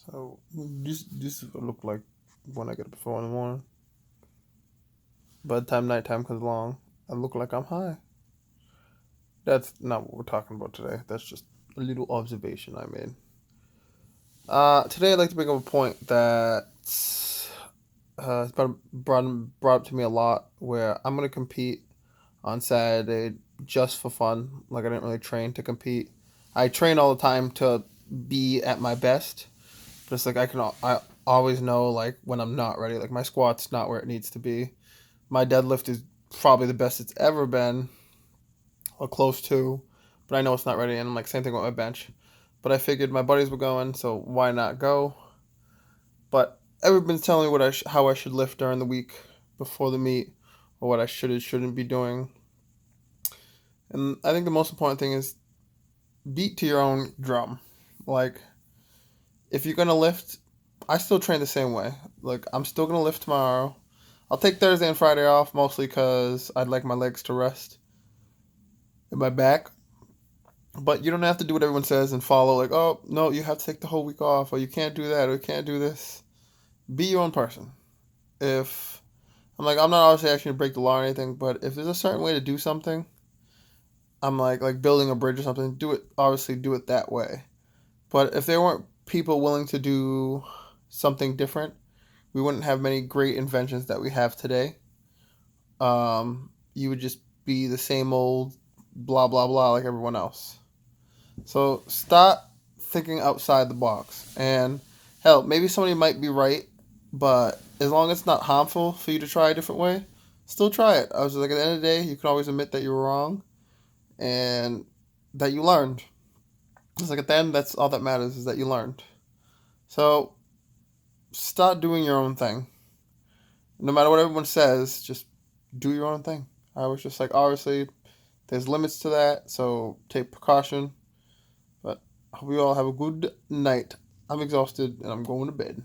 So this is what I look like when I get up at 4 in the morning. By the time nighttime comes along, I look like I'm high. That's not what we're talking about today. That's just a little observation I made. Today I'd like to bring up a point that has been brought up to me a lot. Where I'm gonna compete on Saturday just for fun. Like I didn't really train to compete. I train all the time to be at my best. But it's like I always know like when I'm not ready. Like my squat's not where it needs to be. My deadlift is probably the best it's ever been, or close to, but I know it's not ready. And I'm like same thing with my bench. But I figured my buddies were going, so why not go? But everyone's telling me how I should lift during the week before the meet, or what I should and shouldn't be doing. And I think the most important thing is beat to your own drum. Like if you're gonna lift, I still train the same way. Like I'm still gonna lift tomorrow. I'll take Thursday and Friday off mostly because I'd like my legs to rest and my back. But you don't have to do what everyone says and follow like, oh no, you have to take the whole week off, or you can't do that, or you can't do this. Be your own person. If I'm not obviously asking you to break the law or anything, but if there's a certain way to do something, I'm like building a bridge or something, do it obviously do it that way. But if there weren't people willing to do something different, we wouldn't have many great inventions that we have today. You would just be the same old blah blah blah like everyone else. So stop thinking outside the box. And hell, maybe somebody might be right, but as long as it's not harmful for you to try a different way, still try it. I was like, at the end of the day, you can always admit that you were wrong and that you learned. It's like at the end, that's all that matters is that you learned. So start doing your own thing. No matter what everyone says, just do your own thing. I was just like, obviously, there's limits to that, so take precaution. But I hope you all have a good night. I'm exhausted and I'm going to bed.